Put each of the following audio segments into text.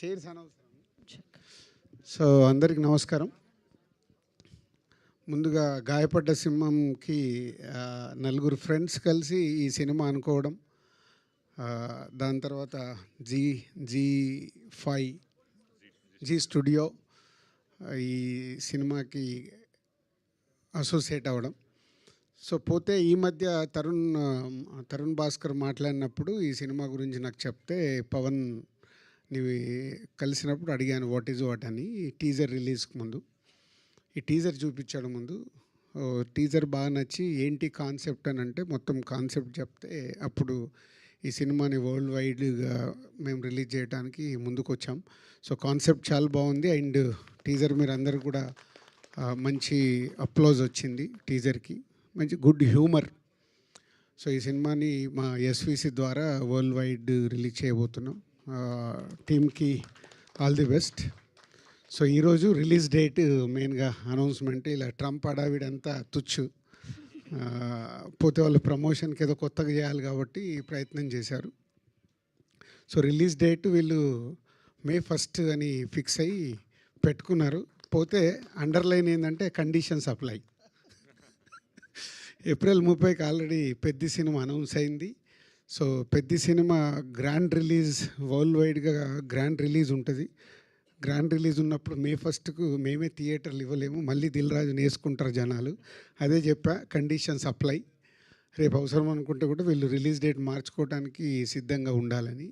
Chairs అనవసరం. So అందరికి నమస్కారం. ముందుగా గాయపడ్డ సింహంకి నలుగురు ఫ్రెండ్స్ కలిసి ఈ సినిమా అనుకోవడం, దాని తర్వాత జీ స్టూడియో ఈ సినిమాకి అసోసియేట్ అవ్వడం. సో పోతే ఈ మధ్య తరుణ్ భాస్కర్ మాట్లాడినప్పుడు ఈ సినిమా గురించి నాకు చెప్తే, పవన్ నీవి కలిసినప్పుడు అడిగాను వాట్ ఈజ్ వాట్ అని. టీజర్ రిలీజ్కి ముందు ఈ టీజర్ చూపించాడు. ముందు టీజర్ బాగా నచ్చి ఏంటి కాన్సెప్ట్ అని అంటే మొత్తం కాన్సెప్ట్ చెప్తే, అప్పుడు ఈ సినిమాని వరల్డ్ వైడ్గా మేము రిలీజ్ చేయడానికి ముందుకు వచ్చాం. సో కాన్సెప్ట్ చాలా బాగుంది అండ్ టీజర్ మీరు అందరూ కూడా మంచి అప్లోజ్ వచ్చింది టీజర్కి, మంచి గుడ్ హ్యూమర్. సో ఈ సినిమాని మా ఎస్విసి ద్వారా వరల్డ్ వైడ్ రిలీజ్ చేయబోతున్నాం. టీమ్కి ఆల్ ది బెస్ట్. సో ఈరోజు రిలీజ్ డేట్ మెయిన్గా అనౌన్స్మెంట్. ఇలా ట్రంప్ అడావిడంతా తుచ్చు, పోతే వాళ్ళు ప్రమోషన్కి ఏదో కొత్తగా చేయాలి కాబట్టి ప్రయత్నం చేశారు. సో రిలీజ్ డేట్ వీళ్ళు May 1 అని ఫిక్స్ అయ్యి పెట్టుకున్నారు. పోతే అండర్లైన్ ఏంటంటే కండిషన్స్ అప్లై. April 30కి ఆల్రెడీ పెద్ద సినిమా అనౌన్స్ అయింది. సో పెద్ద సినిమా గ్రాండ్ రిలీజ్, వరల్డ్ వైడ్గా గ్రాండ్ రిలీజ్ ఉంటుంది. గ్రాండ్ రిలీజ్ ఉన్నప్పుడు May 1కు మేమే థియేటర్లు ఇవ్వలేము, మళ్ళీ దిల్ రాజుని వేసుకుంటారు జనాలు. అదే చెప్పా, కండిషన్స్ అప్లై. రేపు అవసరం అనుకుంటే కూడా వీళ్ళు రిలీజ్ డేట్ మార్చుకోవడానికి సిద్ధంగా ఉండాలని.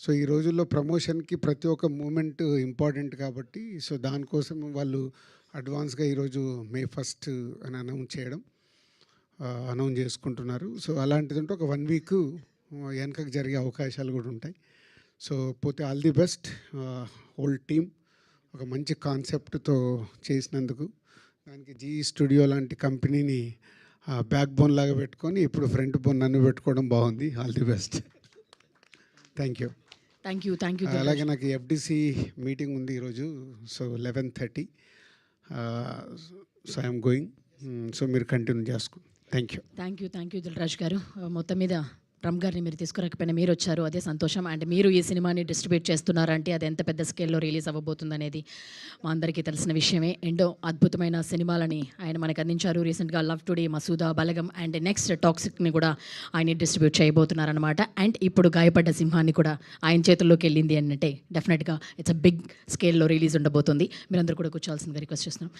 సో ఈ రోజుల్లో ప్రమోషన్కి ప్రతి ఒక్క మూమెంట్ ఇంపార్టెంట్ కాబట్టి, సో దానికోసం వాళ్ళు అడ్వాన్స్గా ఈరోజు May 1 అని అనౌన్స్ చేసుకుంటున్నారు. సో అలాంటిది ఉంటే ఒక 1 వీక్ వెనకకు జరిగే అవకాశాలు కూడా ఉంటాయి. సో పోతే all the best whole team. ఒక మంచి కాన్సెప్ట్తో చేసినందుకు దానికి జీ స్టూడియో లాంటి కంపెనీని బ్యాక్ బోన్ లాగా పెట్టుకొని ఇప్పుడు ఫ్రంట్ బోన్ నన్ను పెట్టుకోవడం బాగుంది. All the best. Thank you. అలాగే నాకు ఎఫ్డిసి మీటింగ్ ఉంది ఈరోజు. So 11:30. So I'm going. So మీరు కంటిన్యూ చేసుకోండి. థ్యాంక్ యూ దిల్రాజు గారు. మొత్తం మీద ట్రంప్ గారిని మీరు తీసుకురాకపోయినా మీరు వచ్చారు, అదే సంతోషం. అండ్ మీరు ఈ సినిమాని డిస్ట్రిబ్యూట్ చేస్తున్నారంటే అది ఎంత పెద్ద స్కేల్లో రిలీజ్ అవ్వబోతుంది అనేది మా అందరికీ తెలిసిన విషయమే. ఎన్నో అద్భుతమైన సినిమాలని ఆయన మనకు అందించారు. రీసెంట్గా Love Today, Masooda, Balagam and next టాక్సిక్ని కూడా ఆయన డిస్ట్రిబ్యూట్ చేయబోతున్నారనమాట. అండ్ ఇప్పుడు గాయపడ్డ సింహాన్ని కూడా ఆయన చేతుల్లోకి వెళ్ళింది అంటే డెఫినెట్గా ఇట్స్ అ బిగ్ స్కేల్లో రిలీజ్ ఉండబోతుంది. మీరందరూ కూడా కూర్చోవాల్సిందిగా రిక్వెస్ట్ చేస్తున్నాం.